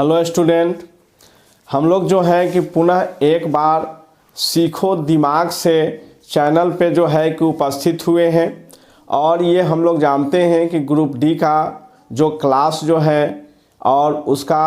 Hello student, हम लोग जो है कि पुनः एक बार सीखो दिमाग से चैनल पे जो है कि उपस्थित हुए हैं। और ये हम लोग जानते हैं कि ग्रुप डी का जो क्लास जो है और उसका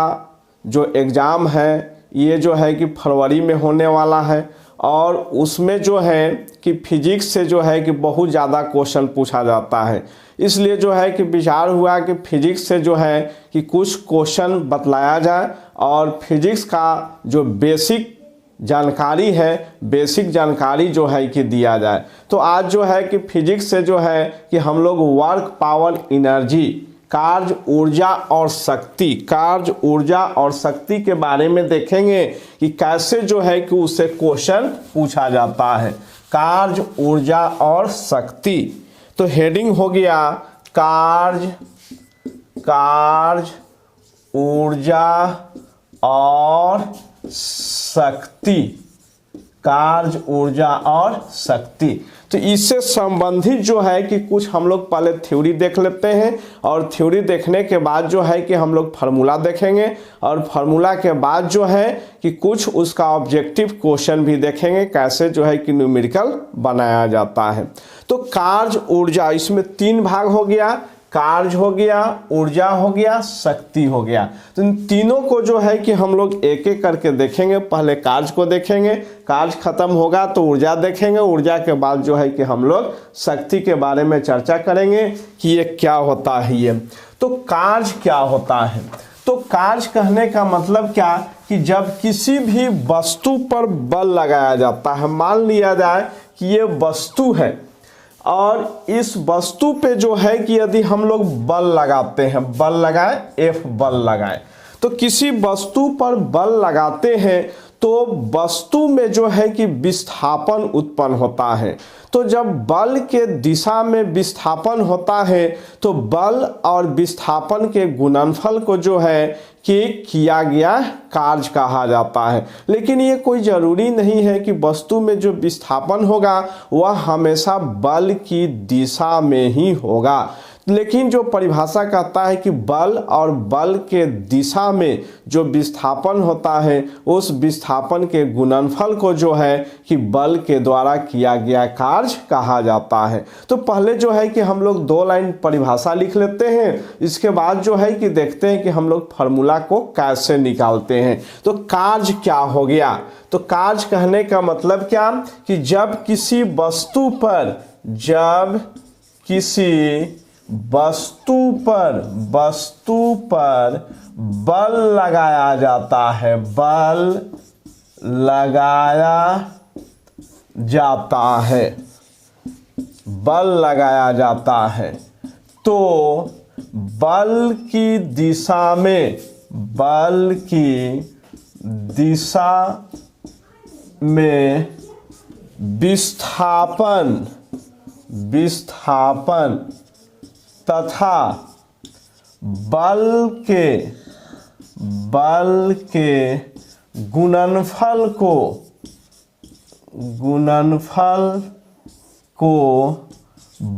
जो एग्ज़ाम है ये जो है कि फरवरी में होने वाला है। और उसमें जो है कि फिजिक्स से जो है कि बहुत ज़्यादा क्वेश्चन पूछा जाता है, इसलिए जो है कि विचार हुआ कि फिजिक्स से जो है कि कुछ क्वेश्चन बतलाया जाए और फिजिक्स का जो बेसिक जानकारी है, बेसिक जानकारी जो है कि दिया जाए। तो आज जो है कि फिजिक्स से जो है कि हम लोग वर्क पावर एनर्जी, कार्य ऊर्जा और शक्ति, कार्य ऊर्जा और शक्ति के बारे में देखेंगे कि कैसे जो है कि उससे क्वेश्चन पूछा जाता है। कार्य ऊर्जा और शक्ति, तो हेडिंग हो गया कार्य ऊर्जा और शक्ति, कार्य ऊर्जा और शक्ति। तो इससे संबंधित जो है कि कुछ हम लोग पहले थ्योरी देख लेते हैं और थ्योरी देखने के बाद जो है कि हम लोग फार्मूला देखेंगे और फार्मूला के बाद जो है कि कुछ उसका ऑब्जेक्टिव क्वेश्चन भी देखेंगे, कैसे जो है कि न्यूमेरिकल बनाया जाता है। तो कार्य ऊर्जा, इसमें तीन भाग हो गया, कार्य हो गया, ऊर्जा हो गया, शक्ति हो गया। तो इन तीनों को जो है कि हम लोग एक एक करके देखेंगे। पहले कार्य को देखेंगे, कार्य खत्म होगा तो ऊर्जा देखेंगे, ऊर्जा के बाद जो है कि हम लोग शक्ति के बारे में चर्चा करेंगे कि ये क्या होता है। ये तो कार्य क्या होता है, तो कार्य कहने का मतलब क्या कि जब किसी भी वस्तु पर बल लगाया जाता है, मान लिया जाए कि ये वस्तु है और इस वस्तु पे जो है कि यदि हम लोग बल लगाते हैं, बल लगाए, F बल लगाए, तो किसी वस्तु पर बल लगाते हैं तो वस्तु में जो है कि विस्थापन उत्पन्न होता है। तो जब बल के दिशा में विस्थापन होता है तो बल और विस्थापन के गुणनफल को जो है कि किया गया कार्य कहा जाता है। लेकिन ये कोई ज़रूरी नहीं है कि वस्तु में जो विस्थापन होगा वह हमेशा बल की दिशा में ही होगा, लेकिन जो परिभाषा कहता है कि बल और बल के दिशा में जो विस्थापन होता है उस विस्थापन के गुणनफल को जो है कि बल के द्वारा किया गया कार्य कहा जाता है। तो पहले जो है कि हम लोग दो लाइन परिभाषा लिख लेते हैं, इसके बाद जो है कि देखते हैं कि हम लोग फार्मूला को कैसे निकालते हैं। तो कार्य क्या हो गया, तो कार्य कहने का मतलब क्या कि जब किसी वस्तु पर, जब किसी वस्तु पर बल लगाया जाता है, बल लगाया जाता है, बल लगाया जाता है, तो बल की दिशा में, बल की दिशा में विस्थापन तथा बल के गुणनफल को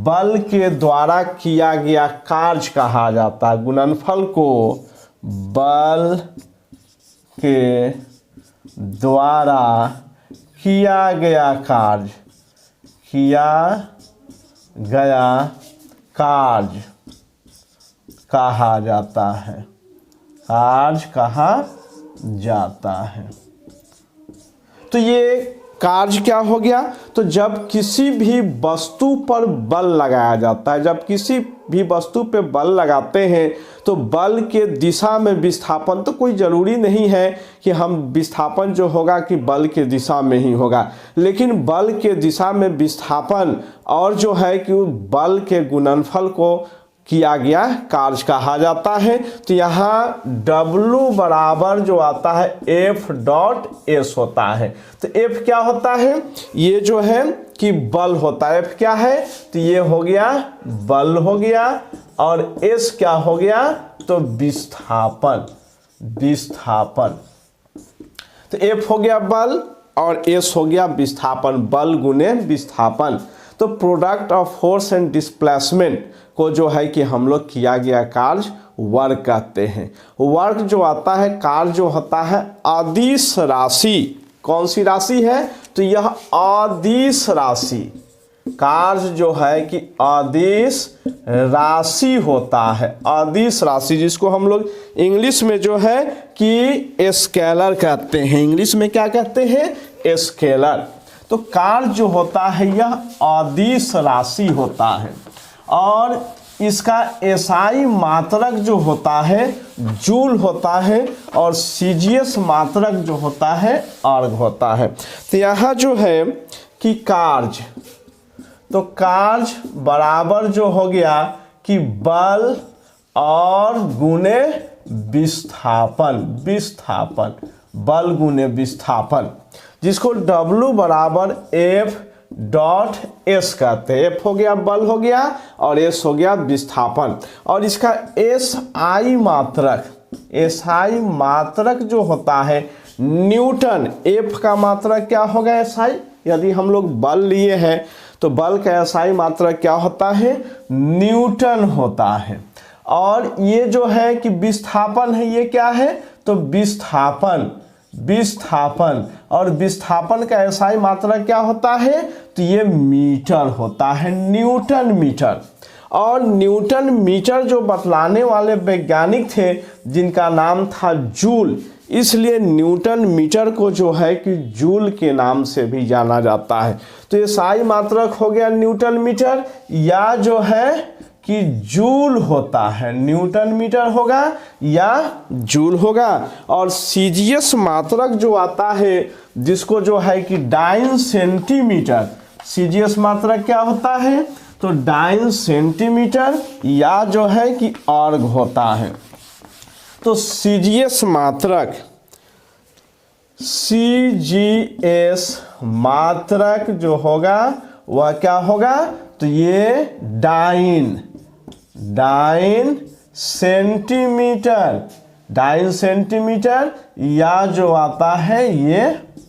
बल के द्वारा किया गया कार्य कहा जाता है। गुणनफल को बल के द्वारा किया गया कार्य, कार्य कहा जाता है, कार्य कहा जाता है। तो ये कार्य क्या हो गया, तो जब किसी भी वस्तु पर बल लगाया जाता है, जब किसी भी वस्तु पे बल लगाते हैं तो बल के दिशा में विस्थापन, तो कोई ज़रूरी नहीं है कि हम विस्थापन जो होगा कि बल के दिशा में ही होगा, लेकिन बल के दिशा में विस्थापन और जो है कि बल के गुणनफल को किया गया कार्य कहा जाता है। तो यहाँ W बराबर जो आता है F डॉट S होता है। तो F क्या होता है, ये जो है कि बल होता है। F क्या है, तो ये हो गया बल हो गया, और S क्या हो गया, तो विस्थापन। तो F हो गया बल और S हो गया विस्थापन, बल गुने विस्थापन। तो product of force and displacement को जो है कि हम लोग किया गया कार्य वर्ग कहते हैं। वर्ग जो आता है, कार्य जो होता है अदिश राशि। कौन सी राशि है? तो यह अदिश राशि, कार्य जो है कि अदिश राशि होता है। अदिश राशि जिसको हम लोग इंग्लिश में जो है कि स्केलर कहते हैं। इंग्लिश में क्या कहते हैं? स्केलर। तो कार्य जो होता है यह अदिश राशि होता है और इसका एसआई मात्रक जो होता है जूल होता है और सीजीएस मात्रक जो होता है अर्ग होता है। तो यहाँ जो है कि कार्य, तो कार्य बराबर जो हो गया कि बल और गुणे विस्थापन, विस्थापन, बल गुणे विस्थापन, जिसको W बराबर F डॉट S कहते हैं। F हो गया बल हो गया और S हो गया विस्थापन। और इसका SI मात्रक, SI मात्रक जो होता है न्यूटन। F का मात्रक क्या होगा? SI। यदि हम लोग बल लिए हैं तो बल का SI मात्रक क्या होता है? न्यूटन होता है। और ये जो है कि विस्थापन है, ये क्या है? तो विस्थापन, विस्थापन। और विस्थापन का SI मात्रक क्या होता है? तो ये मीटर होता है, न्यूटन मीटर। और न्यूटन मीटर जो बतलाने वाले वैज्ञानिक थे जिनका नाम था जूल, इसलिए न्यूटन मीटर को जो है कि जूल के नाम से भी जाना जाता है। तो SI मात्रक हो गया न्यूटन मीटर, या जो है कि जूल होता है, न्यूटन मीटर होगा या जूल होगा। और सीजीएस मात्रक जो आता है जिसको जो है कि डाइन सेंटीमीटर, सीजीएस मात्रक क्या होता है? तो डाइन सेंटीमीटर या जो है कि अर्ग होता है। तो सीजीएस मात्रक, सीजीएस मात्रक जो होगा वह क्या होगा? तो ये dyne, dyne centimetre, dyne centimetre या जो आता है ये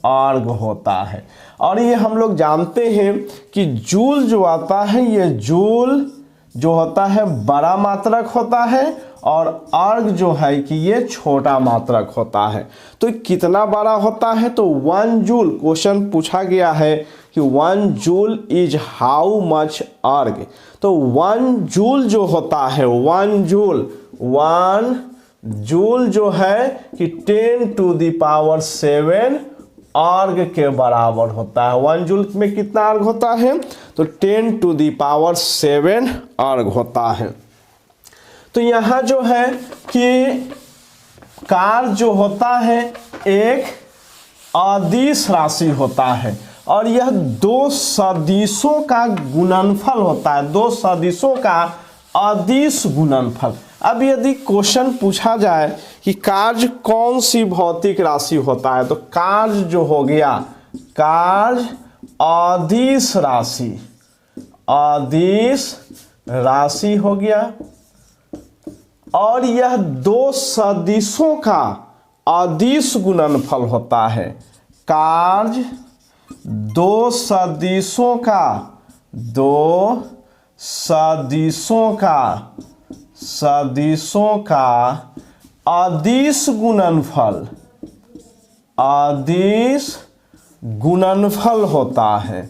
अर्ग होता है। और ये हम लोग जानते हैं कि जूल जो आता है, ये जूल जो होता है बड़ा मात्रक होता है और अर्ग जो है कि ये छोटा मात्रक होता है। तो कितना बड़ा होता है? तो 1 जूल, क्वेश्चन पूछा गया है कि 1 जूल इज हाउ मच अर्ग। तो 1 जूल जो होता है, 1 जूल, 1 जूल जो है कि 10 टू द पावर 7 अर्ग के बराबर होता है। 1 जूल में कितना अर्ग होता है? तो 10 टू द पावर 7 अर्ग होता है। तो यहाँ जो है कि कार्य जो होता है एक अदिश राशि होता है और यह 2 सदिशों का गुणनफल होता है, 2 सदिशों का अदिश गुणनफल। अब यदि क्वेश्चन पूछा जाए कि कार्य कौन सी भौतिक राशि होता है, तो कार्य जो हो गया, कार्य अदिश राशि, अदिश राशि हो गया। और यह 2 सदिशों का अदिश गुणनफल होता है। कार्य 2 सदिशों का, 2 सदिशों का, सदिशों का अदिश गुणनफल, अदिश गुणनफल होता है,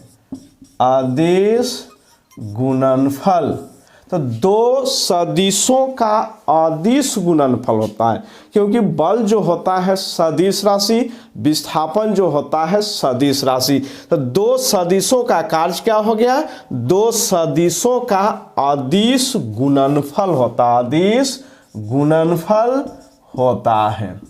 अदिश गुणनफल। तो 2 सदिशों का अदिश गुणनफल होता है, क्योंकि बल जो होता है सदिश राशि, विस्थापन जो होता है सदिश राशि। तो 2 सदिशों का कार्य क्या हो गया? 2 सदिशों का अदिश गुणनफल होता है, अदिश गुणनफल होता है।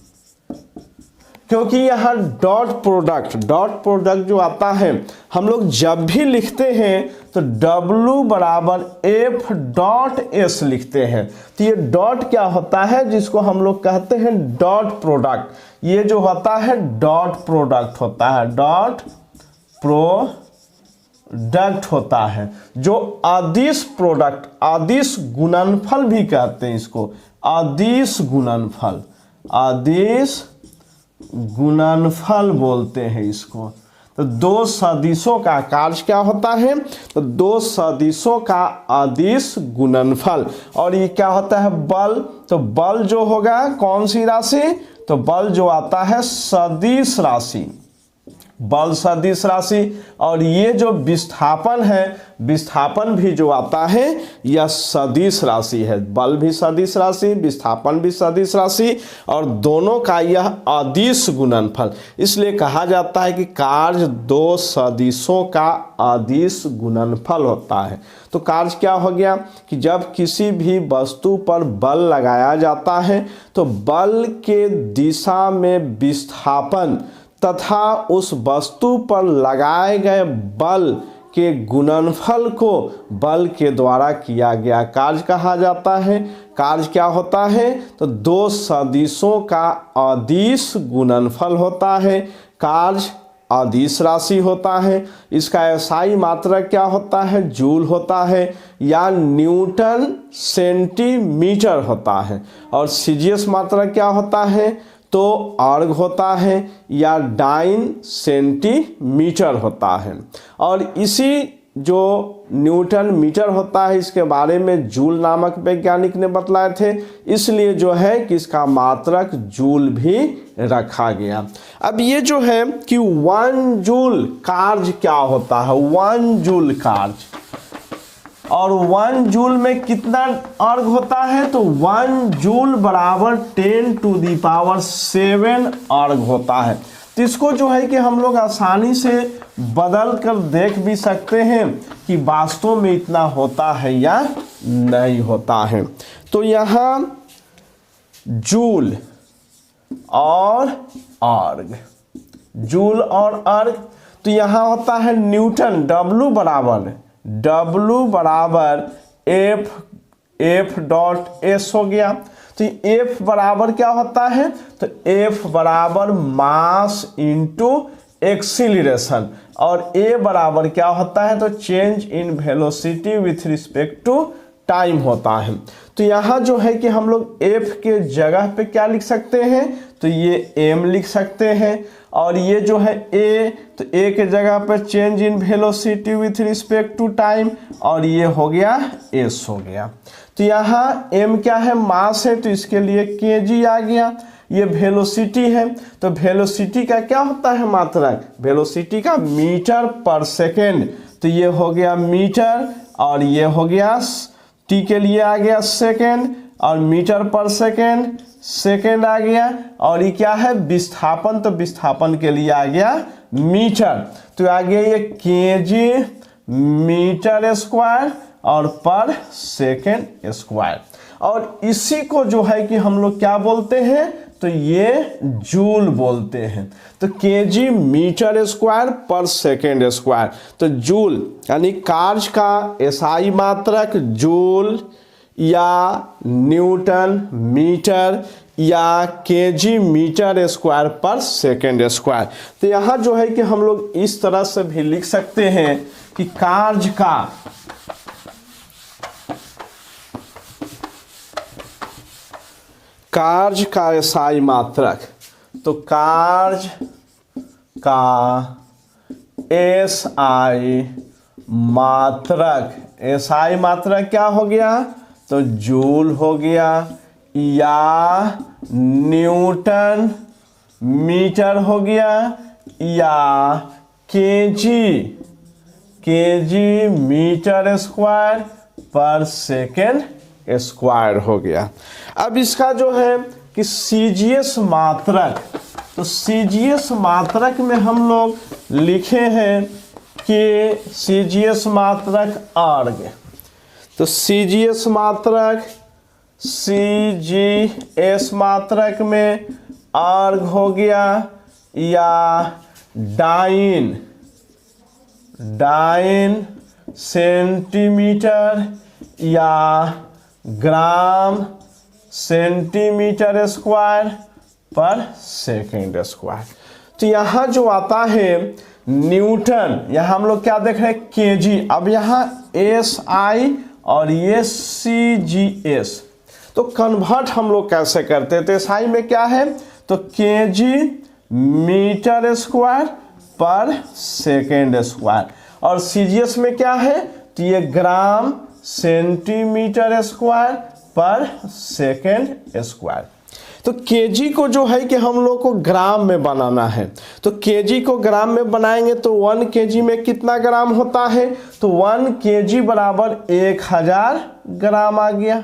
क्योंकि यहाँ डॉट प्रोडक्ट, डॉट प्रोडक्ट जो आता है हम लोग जब भी लिखते हैं तो W बराबर F डॉट S लिखते हैं। तो ये डॉट क्या होता है? जिसको हम लोग कहते हैं डॉट प्रोडक्ट। ये जो होता है डॉट प्रोडक्ट होता है, डॉट प्रोडक्ट होता है। जो अदिश प्रोडक्ट, अदिश गुणनफल भी कहते हैं इसको, अदिश गुणनफल, अदिश गुणनफल बोलते हैं इसको। तो दो सदिशों का कार्य क्या होता है, तो दो सदिशों का अदिश गुणनफल। और ये क्या होता है, बल। तो बल जो होगा कौन सी राशि, तो बल जो आता है सदिश राशि, बल सदिश राशि। और ये जो विस्थापन है, विस्थापन भी जो आता है यह सदिश राशि है। बल भी सदिश राशि, विस्थापन भी सदिश राशि, और दोनों का यह अदिश गुणनफल। इसलिए कहा जाता है कि कार्य दो सदिशों का अदिश गुणनफल होता है। तो कार्य क्या हो गया कि जब किसी भी वस्तु पर बल लगाया जाता है तो बल के दिशा में विस्थापन तथा उस वस्तु पर लगाए गए बल के गुणनफल को बल के द्वारा किया गया कार्य कहा जाता है। कार्य क्या होता है, तो दो सदिशों का अदिश गुणनफल होता है। कार्य अदिश राशि होता है। इसका एसआई मात्रक क्या होता है, जूल होता है या न्यूटन सेंटीमीटर होता है। और सीजीएस मात्रक क्या होता है, तो अर्ग होता है या डाइन सेंटीमीटर होता है। और इसी जो न्यूटन मीटर होता है इसके बारे में जूल नामक वैज्ञानिक ने बतलाए थे, इसलिए जो है कि इसका मात्रक जूल भी रखा गया। अब ये जो है कि 1 जूल कार्य क्या होता है, 1 जूल कार्य, और 1 जूल में कितना अर्ग होता है, तो 1 जूल बराबर 10⁷ अर्ग होता है। तो इसको जो है कि हम लोग आसानी से बदल कर देख भी सकते हैं कि वास्तव में इतना होता है या नहीं होता है। तो यहाँ जूल और अर्ग, जूल और अर्ग, तो यहाँ होता है न्यूटन, W बराबर F.S हो गया। तो F बराबर क्या होता है, तो F बराबर मास इंटू एक्सीलरेशन, और A बराबर क्या होता है, तो change in velocity with respect to time होता है। तो यहाँ जो है कि हम लोग F के जगह पे क्या लिख सकते हैं, तो ये M लिख सकते हैं, और ये जो है A, तो A के जगह पर change in velocity with respect to time, और ये हो गया S हो गया। तो यहाँ M क्या है, मास है, तो इसके लिए kg आ गया। ये वेलोसिटी है, तो वेलोसिटी का क्या होता है मात्रक, वेलोसिटी का मीटर पर सेकेंड, तो ये हो गया मीटर, और ये हो गया t के लिए आ गया सेकेंड, और मीटर पर सेकेंड सेकेंड आ गया, और ये क्या है विस्थापन, तो विस्थापन के लिए आ गया मीटर, तो आ गया ये केजी मीटर स्क्वायर और पर सेकेंड स्क्वायर। और इसी को जो है कि हम लोग क्या बोलते हैं, तो ये जूल बोलते हैं। तो केजी मीटर स्क्वायर पर सेकेंड स्क्वायर, तो जूल यानी कार्य का एसआई मात्रक जूल या न्यूटन मीटर या केजी मीटर स्क्वायर पर सेकेंड स्क्वायर। तो यहाँ जो है कि हम लोग इस तरह से भी लिख सकते हैं कि कार्य का एसआई मात्रक, तो कार्य का एसआई मात्रक, एसआई मात्रक क्या हो गया, तो जूल हो गया या न्यूटन मीटर हो गया या केजी मीटर स्क्वायर पर सेकेंड स्क्वायर हो गया। अब इसका जो है कि सीजीएस मात्रक, तो सीजीएस मात्रक में हम लोग लिखे हैं कि सीजीएस मात्रक अर्ग, तो सीजीएस मात्रक में अर्ग हो गया या डाइन सेंटीमीटर या ग्राम सेंटीमीटर स्क्वायर पर सेकेंड स्क्वायर। तो यहाँ जो आता है न्यूटन, यहाँ हम लोग क्या देख रहे हैं केजी, अब यहाँ एसआई और ये सीजीएस, तो कन्वर्ट हम लोग कैसे करते हैं, तो एसआई में क्या है, तो केजी मीटर स्क्वायर पर सेकेंड स्क्वायर। और सीजीएस में क्या है, तो ये ग्राम सेंटीमीटर स्क्वायर पर सेकेंड स्क्वायर। तो केजी को जो है कि हम लोग को ग्राम में बनाना है, तो केजी को ग्राम में बनाएंगे तो 1 केजी में कितना ग्राम होता है, तो 1 केजी बराबर 1000 ग्राम आ गया।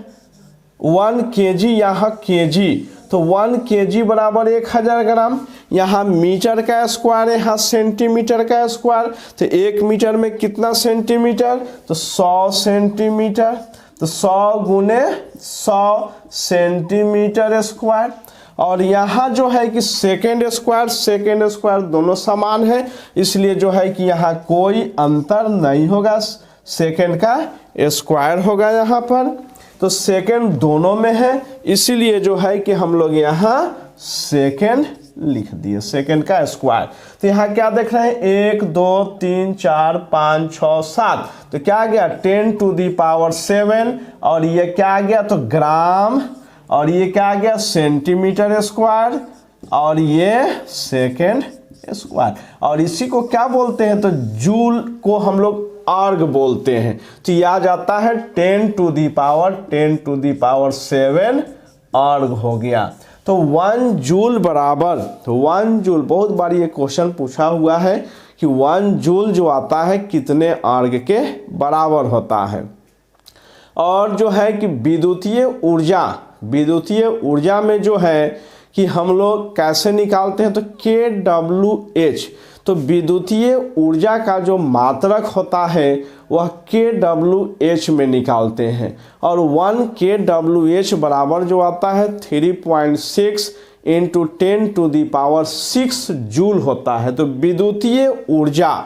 1 केजी, यहाँ केजी, तो 1 केजी बराबर 1000 ग्राम। यहाँ मीटर का स्क्वायर है, यहाँ सेंटीमीटर का स्क्वायर, तो 1 मीटर में कितना सेंटीमीटर, तो 100 सेंटीमीटर। तो 100 गुने 100 सेंटीमीटर स्क्वायर। और यहाँ जो है कि सेकेंड स्क्वायर दोनों समान है, इसलिए जो है कि यहाँ कोई अंतर नहीं होगा, सेकेंड का स्क्वायर होगा यहाँ पर। तो सेकेंड दोनों में है, इसीलिए जो है कि हम लोग यहाँ सेकेंड लिख दिए, सेकेंड का स्क्वायर। तो यहाँ क्या देख रहे हैं, 1 2 3 4 5 6 7, तो क्या आ गया 10 टू दी पावर 7। और ये क्या आ गया, तो ग्राम, और ये क्या आ गया सेंटीमीटर स्क्वायर, और ये सेकेंड स्क्वायर। और इसी को क्या बोलते हैं, तो जूल को हम लोग आर्ग बोलते हैं। तो यह आ जाता है 10 टू दी पावर 7 आर्ग हो गया। तो 1 जूल बराबर, तो 1 जूल, बहुत बार ये क्वेश्चन पूछा हुआ है कि 1 जूल जो आता है कितने आर्ग के बराबर होता है। और जो है कि विद्युतीय ऊर्जा में जो है कि हम लोग कैसे निकालते हैं, तो kWh, तो विद्युतीय ऊर्जा का जो मात्रक होता है वह kWh में निकालते हैं। और 1 kWh बराबर जो आता है 3.6 into 10 to the power 6 joule होता है। तो विद्युतीय ऊर्जा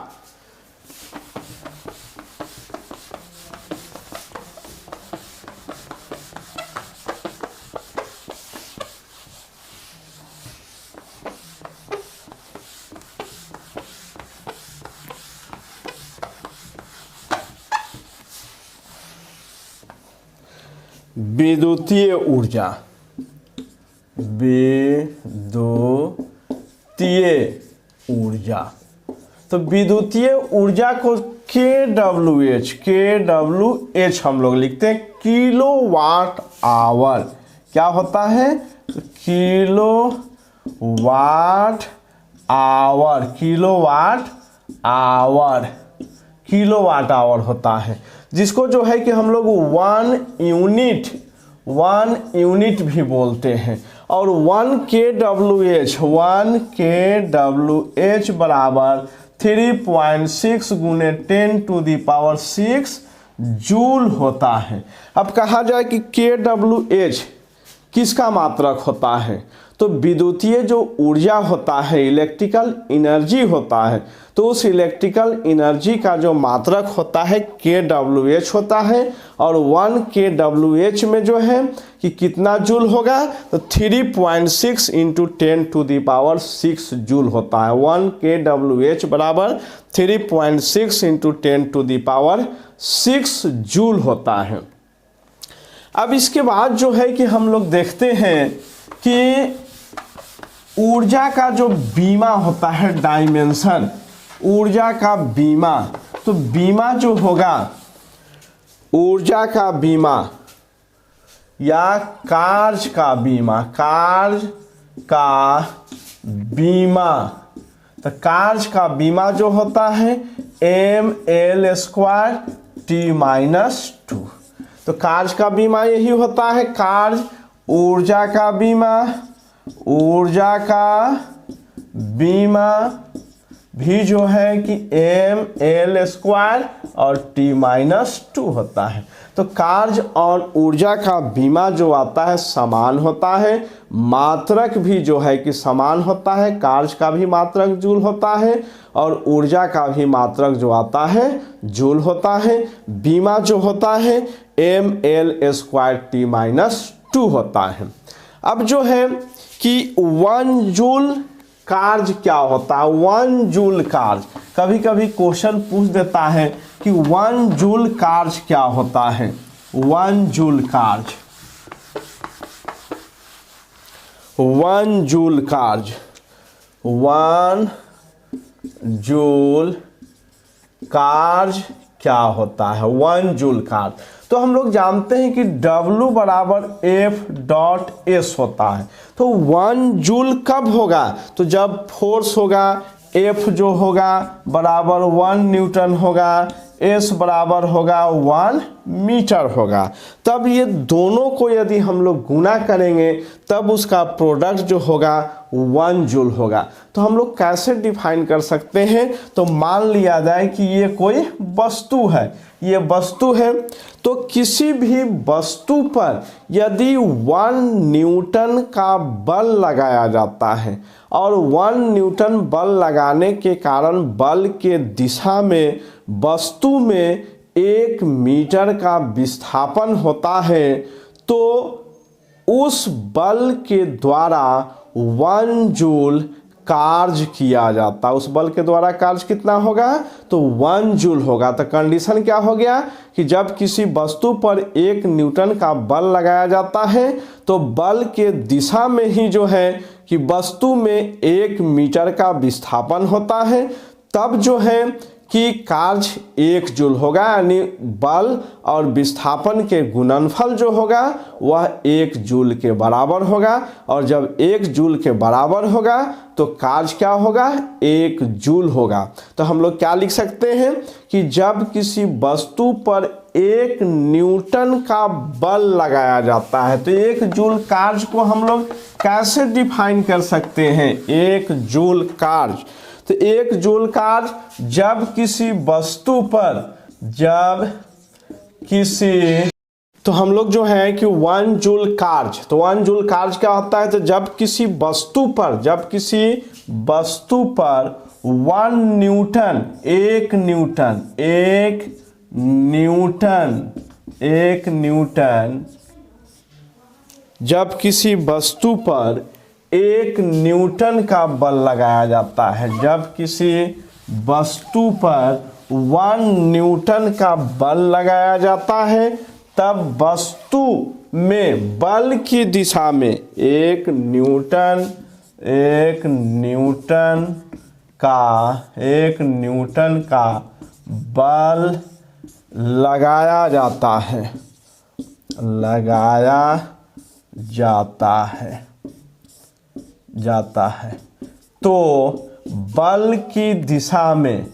विद्युतीय ऊर्जा, तो विद्युतीय ऊर्जा को kWh हम लोग लिखते हैं किलोवाट आवर। क्या होता है, तो किलोवाट आवर होता है, जिसको जो है कि हम लोग 1 यूनिट भी बोलते हैं। और 1 kWh बराबर 3.6 गुने 10 टू दी पावर 6 जूल होता है। अब कहा जाए कि kWh किसका मात्रक होता है, तो विद्युतीय जो ऊर्जा होता है, इलेक्ट्रिकल एनर्जी होता है, तो उस इलेक्ट्रिकल एनर्जी का जो मात्रक होता है kWh होता है। और 1 kWh में जो है कि कितना जूल होगा, तो 3.6 into 10 to the power 6 joule होता है। 1 kWh बराबर 3.6 into 10 to the power 6 joule होता है। अब इसके बाद जो है कि हम लोग देखते हैं कि ऊर्जा का जो बीमा होता है, डायमेंशन, ऊर्जा का बीमा, तो बीमा जो होगा, ऊर्जा का बीमा या कार्य का बीमा, तो कार्य का बीमा जो होता है mL² T-2। तो कार्य का बीमा यही होता है, कार्य, ऊर्जा का बीमा भी जो है कि mL² और T-2 होता है। तो कार्य और ऊर्जा का बीमा जो आता है समान होता है, मात्रक भी जो है कि समान होता है, कार्य का भी मात्रक जूल होता है और ऊर्जा का भी मात्रक जो आता है जूल होता है। बीमा जो होता है mL² T-2 होता है। अब जो है कि 1 जूल कार्य क्या होता है, 1 जूल कार्य, कभी कभी क्वेश्चन पूछ देता है कि 1 जूल कार्य क्या होता है। 1 जूल कार्य, 1 जूल कार्य, 1 जूल कार्य क्या होता है, 1 जूल कार्य। तो हम लोग जानते हैं कि W बराबर F.S होता है। तो 1 जूल कब होगा, तो जब फोर्स होगा F जो होगा बराबर 1 न्यूटन होगा, S बराबर होगा 1 मीटर होगा। तब ये दोनों को यदि हम लोग गुना करेंगे तब उसका प्रोडक्ट जो होगा 1 जूल होगा। तो हम लोग कैसे डिफाइन कर सकते हैं, तो मान लिया जाए कि ये कोई वस्तु है, ये वस्तु है। तो किसी भी वस्तु पर यदि 1 न्यूटन का बल लगाया जाता है और 1 न्यूटन बल लगाने के कारण बल के दिशा में वस्तु में 1 मीटर का विस्थापन होता है, तो उस बल के द्वारा 1 जूल कार्य किया जाता है। उस बल के द्वारा कार्य कितना होगा, तो 1 जूल होगा। तो कंडीशन क्या हो गया कि जब किसी वस्तु पर 1 न्यूटन का बल लगाया जाता है तो बल के दिशा में ही जो है कि वस्तु में 1 मीटर का विस्थापन होता है, तब जो है कि कार्य 1 जूल होगा। यानी बल और विस्थापन के गुणनफल जो होगा वह 1 जूल के बराबर होगा। और जब 1 जूल के बराबर होगा तो कार्य क्या होगा, 1 जूल होगा। तो हम लोग क्या लिख सकते हैं कि जब किसी वस्तु पर 1 न्यूटन का बल लगाया जाता है, तो 1 जूल कार्य को हम लोग कैसे डिफाइन कर सकते हैं, 1 जूल कार्य। तो 1 जूल कार्य जब किसी वस्तु पर, तो हम लोग जो है कि 1 जूल कार्य, तो 1 जूल कार्य क्या होता है, तो जब किसी वस्तु पर 1 न्यूटन, 1 न्यूटन, जब किसी वस्तु पर 1 न्यूटन का बल लगाया जाता है, जब किसी वस्तु पर 1 न्यूटन का बल लगाया जाता है, तब वस्तु में बल की दिशा में 1 न्यूटन का बल लगाया जाता है। तो बल की दिशा में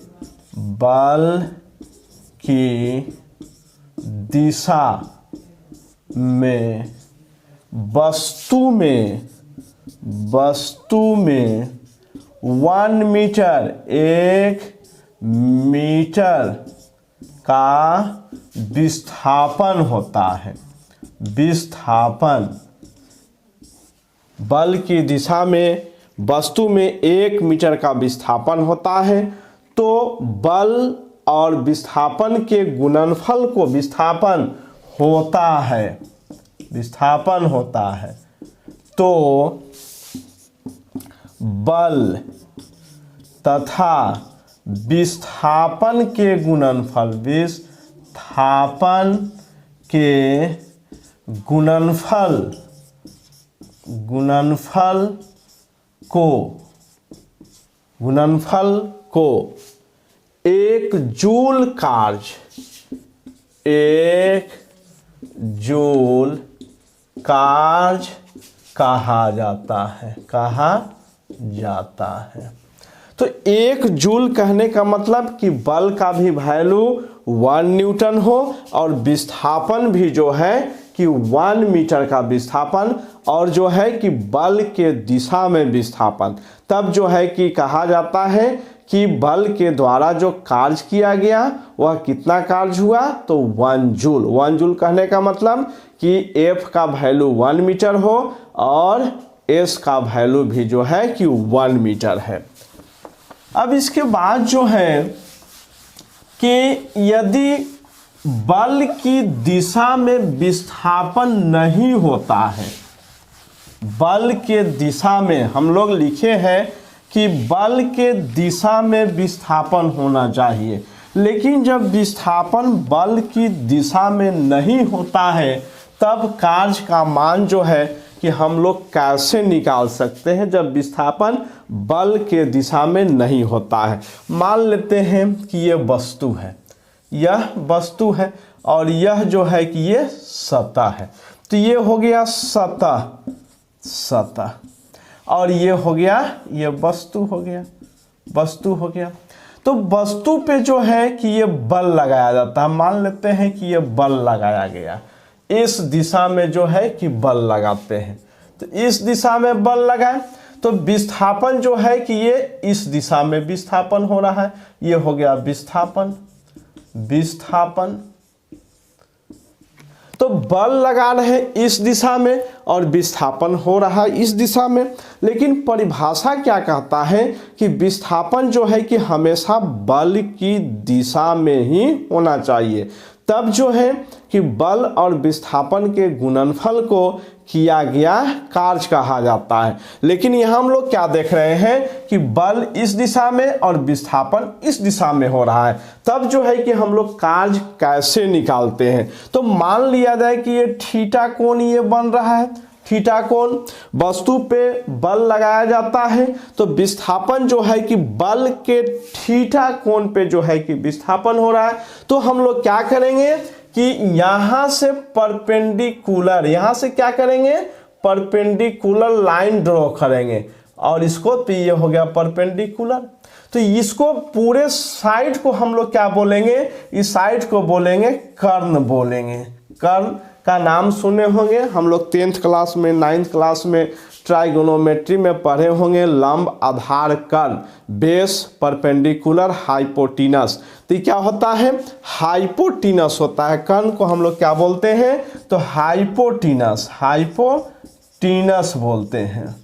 वस्तु में 1 मीटर का विस्थापन होता है। बल की दिशा में वस्तु में 1 मीटर का विस्थापन होता है, तो बल और विस्थापन के गुणनफल को विस्थापन होता है। तो बल तथा विस्थापन के गुणनफल को 1 जूल कार्य कहा जाता है। तो 1 जूल कहने का मतलब कि बल का भी वैल्यू 1 न्यूटन हो और विस्थापन भी जो है कि 1 मीटर का विस्थापन, और जो है कि बल के दिशा में विस्थापन, तब जो है कि कहा जाता है कि बल के द्वारा जो कार्य किया गया वह कितना कार्य हुआ, तो 1 जूल। 1 जूल कहने का मतलब कि F का वैल्यू 1 मीटर हो और S का वैल्यू भी जो है कि 1 मीटर है। अब इसके बाद जो है कि यदि बल की दिशा में विस्थापन नहीं होता है, बल के दिशा में हम लोग लिखे हैं कि बल के दिशा में विस्थापन होना चाहिए, लेकिन जब विस्थापन बल की दिशा में नहीं होता है तब कार्य का मान जो है कि हम लोग कैसे निकाल सकते हैं जब विस्थापन बल के दिशा में नहीं होता है। मान लेते हैं कि ये वस्तु है, यह वस्तु है और यह जो है कि ये सतह है। तो ये हो गया सतह, सतह, और ये हो गया, ये वस्तु हो गया, वस्तु हो गया। तो वस्तु पे जो है कि ये बल लगाया जाता है। मान लेते हैं कि ये बल लगाया गया, इस दिशा में जो है कि बल लगाते हैं। तो इस दिशा में बल लगाए तो विस्थापन जो है कि ये इस दिशा में विस्थापन हो रहा है। ये हो गया विस्थापन, विस्थापन। तो बल लगा रहे इस दिशा में और विस्थापन हो रहा है इस दिशा में। लेकिन परिभाषा क्या कहता है कि विस्थापन जो है कि हमेशा बल की दिशा में ही होना चाहिए। तब जो है कि बल और विस्थापन के गुणनफल को किया गया कार्य कहा जाता है। लेकिन यहाँ हम लोग क्या देख रहे हैं कि बल इस दिशा में और विस्थापन इस दिशा में हो रहा है। तब जो है कि हम लोग कार्य कैसे निकालते हैं। तो मान लिया जाए कि ये थीटा कोण ये बन रहा है, थीटा कोण, वस्तु पे बल लगाया जाता है तो विस्थापन जो है कि बल के थीटा कोण पे जो है कि विस्थापन हो रहा है। तो हम लोग क्या करेंगे कि यहां से परपेंडिकुलर, यहां से क्या करेंगे, परपेंडिकुलर लाइन ड्रॉ करेंगे और इसको तो ये हो गया परपेंडिकुलर। तो इसको पूरे साइड को हम लोग क्या बोलेंगे, इस साइड को बोलेंगे कर्ण बोलेंगे। कर्ण का नाम सुने होंगे हम लोग 10th क्लास में, 9th क्लास में ट्राइगोनोमेट्री में पढ़े होंगे। लंब आधार कर्ण, बेस परपेंडिकुलर हाइपोटीनस। तो क्या होता है, हाइपोटीनस होता है। कर्ण को हम लोग क्या बोलते हैं, तो हाइपोटीनस, हाइपोटीनस बोलते हैं।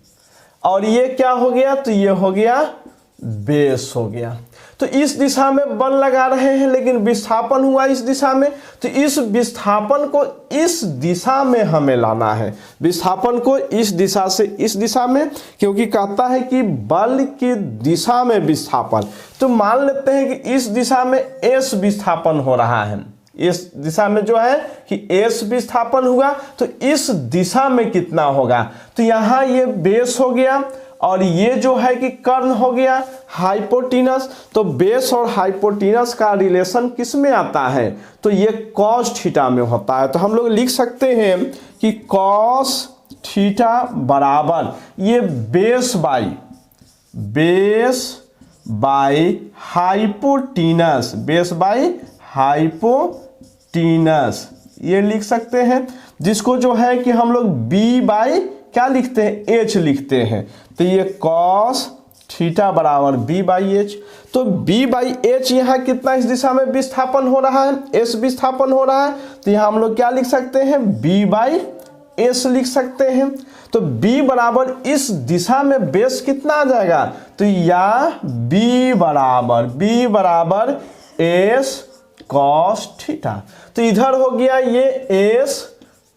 और ये क्या हो गया, तो ये हो गया बेस हो गया। तो इस दिशा में बल लगा रहे हैं लेकिन विस्थापन हुआ इस दिशा में। तो इस विस्थापन को इस दिशा में हमें लाना है, विस्थापन को इस दिशा से इस दिशा में, क्योंकि कहता है कि बल की दिशा में विस्थापन। तो मान लेते हैं कि इस दिशा में एस विस्थापन हो रहा है, इस दिशा में जो है कि एस विस्थापन हुआ। तो इस दिशा में कितना होगा, तो यहाँ ये बेस हो गया और ये जो है कि कर्ण हो गया हाइपोटीनस। तो बेस और हाइपोटीनस का रिलेशन किस में आता है, तो ये कॉस थीटा में होता है। तो हम लोग लिख सकते हैं कि कॉस थीटा बराबर ये बेस बाई हाइपोटीनस, बेस बाई हाइपोटीनस ये लिख सकते हैं, जिसको जो है कि हम लोग बी बाई क्या लिखते हैं, एच लिखते हैं। तो ये कॉस थीटा बराबर बी बाई एच। तो बी बाई एच यहाँ कितना इस दिशा में विस्थापन हो रहा है, एस विस्थापन हो रहा है। तो यहाँ हम लोग क्या लिख सकते हैं, बी बाई एस लिख सकते हैं। तो बी बराबर इस दिशा में बेस कितना आ जाएगा, तो या बी बराबर एस कॉस थीटा। तो इधर हो गया ये एस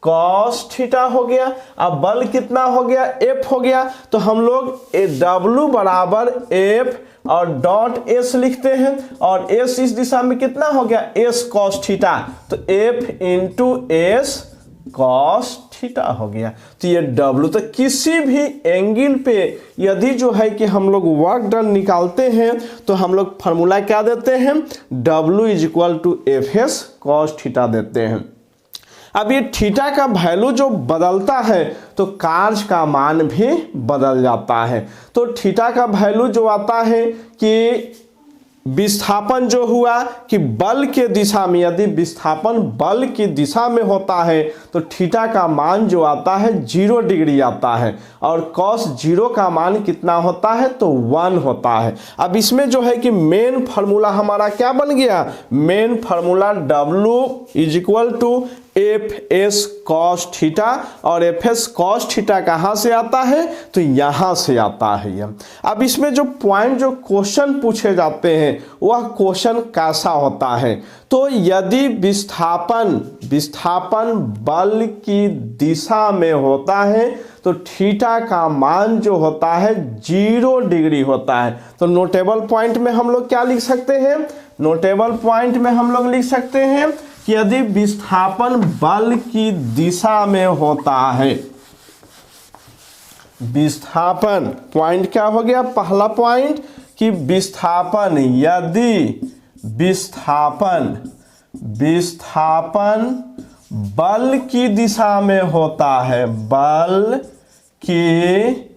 कॉस थीटा हो गया। अब बल कितना हो गया, एफ हो गया। तो हम लोग डब्लू बराबर एफ और डॉट एस लिखते हैं और एस इस दिशा में कितना हो गया, एस कॉस थीटा। तो F into S cos theta हो गया। तो ये डब्लू, तो किसी भी एंगल पे यदि जो है कि हम लोग वर्क डन निकालते हैं तो हम लोग फार्मूला क्या देते हैं, W is equal to F S cos theta देते हैं। अब ये थीटा का वैल्यू जो बदलता है तो कार्य का मान भी बदल जाता है। तो थीटा का वैल्यू जो आता है कि विस्थापन जो हुआ कि बल के दिशा में, यदि विस्थापन बल की दिशा में होता है तो थीटा का मान जो आता है 0 डिग्री आता है और कॉस 0 का मान कितना होता है, तो 1 होता है। अब इसमें जो है कि मेन फार्मूला हमारा क्या बन गया, main formula W is equal to F S cos theta. और एफ एस कॉस थीटा कहाँ से आता है, तो यहाँ से आता है यह। अब इसमें जो पॉइंट जो क्वेश्चन पूछे जाते हैं वह क्वेश्चन कैसा होता है, तो यदि विस्थापन बल की दिशा में होता है तो थीटा का मान जो होता है 0 डिग्री होता है। तो नोटेबल पॉइंट में हम लोग क्या लिख सकते हैं, नोटेबल पॉइंट में हम लोग लिख सकते हैं कि यदि विस्थापन बल की दिशा में होता है, विस्थापन, पॉइंट क्या हो गया पहला पॉइंट कि विस्थापन, यदि विस्थापन बल की दिशा में होता है, बल की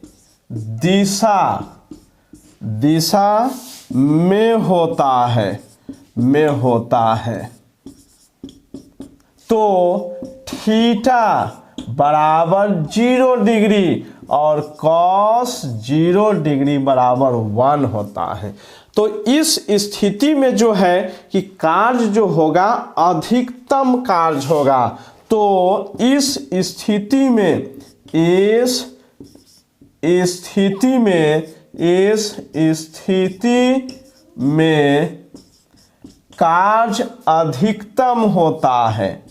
दिशा में होता है तो थीटा बराबर 0 डिग्री और कॉस 0 डिग्री बराबर 1 होता है। तो इस स्थिति में जो है कि कार्य जो होगा अधिकतम कार्य होगा। तो इस स्थिति में कार्य अधिकतम होता है,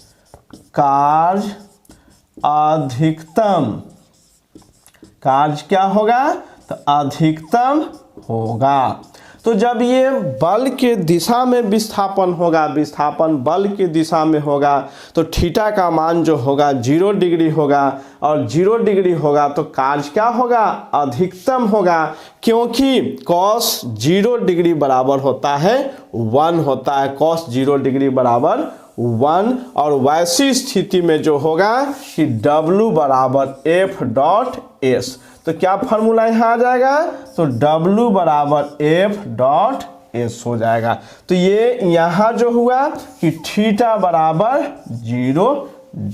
कार्य क्या होगा तो अधिकतम होगा। तो जब ये बल के दिशा में विस्थापन होगा, विस्थापन बल की दिशा में होगा तो थीटा का मान जो होगा 0 डिग्री होगा और 0 डिग्री होगा तो कार्य क्या होगा अधिकतम होगा, क्योंकि कॉस 0 डिग्री बराबर होता है 1 होता है, कॉस 0 डिग्री बराबर 1। और वैसी स्थिति में जो होगा कि W बराबर F डॉट S, तो क्या फॉर्मूला यहाँ आ जाएगा तो W बराबर F डॉट S हो जाएगा। तो ये यहाँ जो हुआ कि थीटा बराबर 0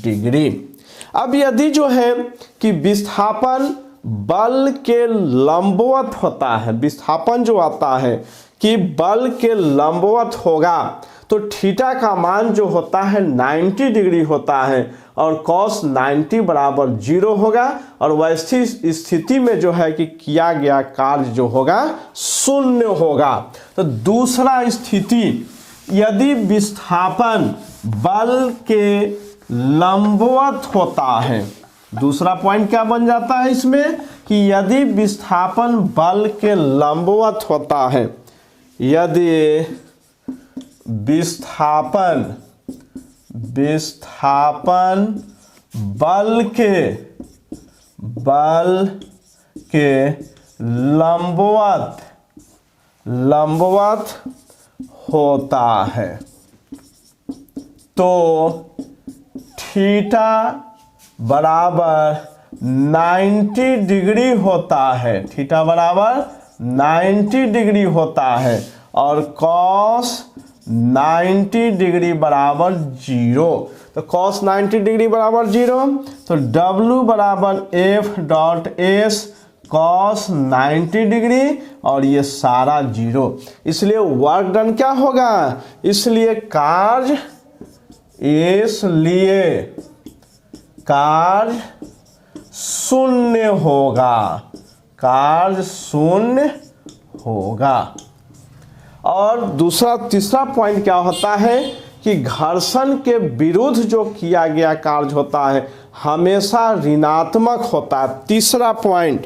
डिग्री। अब यदि जो है कि विस्थापन बल के लंबवत होता है, विस्थापन जो आता है कि बल के लंबवत होगा तो थीटा का मान जो होता है 90 डिग्री होता है और कॉस 90 बराबर 0 होगा। और वैसी स्थिति में जो है कि किया गया कार्य जो होगा 0 होगा। तो दूसरा स्थिति, यदि विस्थापन बल के लंबवत होता है, दूसरा पॉइंट क्या बन जाता है इसमें कि यदि विस्थापन बल के लंबवत होता है, यदि विस्थापन बल के लंबवत होता है तो थीटा बराबर 90 डिग्री होता है, थीटा बराबर 90 डिग्री होता है और कॉस 90 डिग्री बराबर 0। तो कॉस 90 डिग्री बराबर 0 तो W बराबर F dot S cos 90 degree और ये सारा 0, इसलिए वर्क डन क्या होगा, इसलिए कार्य 0 होगा, कार्य 0 होगा। और तीसरा पॉइंट क्या होता है कि घर्षण के विरुद्ध जो किया गया कार्य होता है हमेशा ऋणात्मक होता है। तीसरा पॉइंट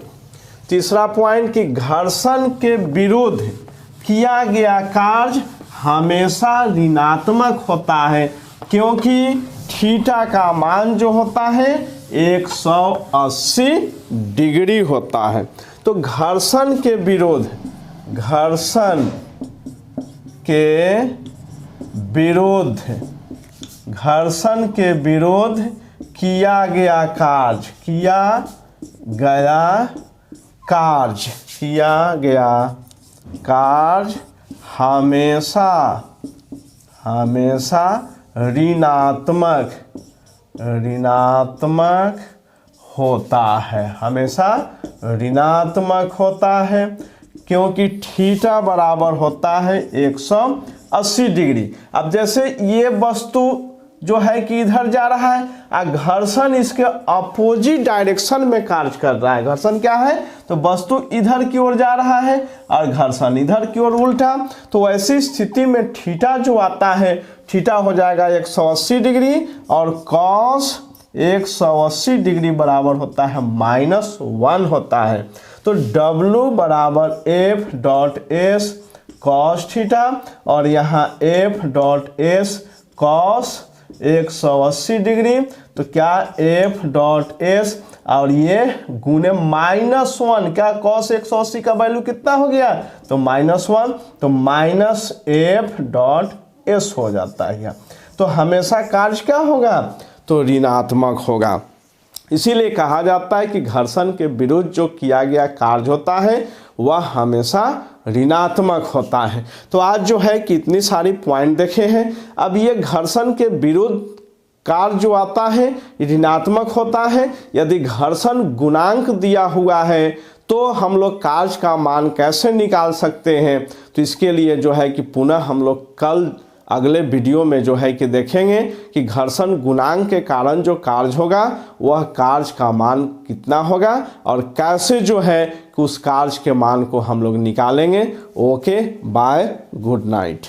कि घर्षण के विरुद्ध किया गया कार्य हमेशा ऋणात्मक होता है, क्योंकि थीटा का मान जो होता है 180 डिग्री होता है। तो घर्षण के विरोध किया गया कार्य हमेशा ऋणात्मक होता है, क्योंकि थीटा बराबर होता है 180 डिग्री। अब जैसे ये वस्तु जो है कि इधर जा रहा है और घर्षण इसके अपोजिट डायरेक्शन में कार्य कर रहा है। घर्षण क्या है तो वस्तु इधर की ओर जा रहा है और घर्षण इधर की ओर उल्टा। तो ऐसी स्थिति में थीटा जो आता है, थीटा हो जाएगा 180 डिग्री और कॉस 180 डिग्री बराबर होता है -1 होता है। तो W बराबर F dot S cos theta और यहाँ F dot S cos 180 degree. तो क्या F डॉट S और ये गुने -1, क्या cos 180 का वैल्यू कितना हो गया, तो -1, तो -f.s हो जाता है। तो हमेशा कार्य क्या होगा, तो ऋणात्मक होगा। इसीलिए कहा जाता है कि घर्षण के विरुद्ध जो किया गया कार्य होता है वह हमेशा ऋणात्मक होता है। तो आज जो है कि इतनी सारी पॉइंट देखे हैं। अब ये घर्षण के विरुद्ध कार्य जो आता है ऋणात्मक होता है। यदि घर्षण गुणांक दिया हुआ है तो हम लोग कार्य का मान कैसे निकाल सकते हैं, तो इसके लिए जो है कि पुनः हम लोग कल अगले वीडियो में जो है कि देखेंगे कि घर्षण गुणांक के कारण जो कार्य होगा वह कार्य का मान कितना होगा और कैसे जो है कि उस कार्य के मान को हम लोग निकालेंगे। Okay, bye, good night.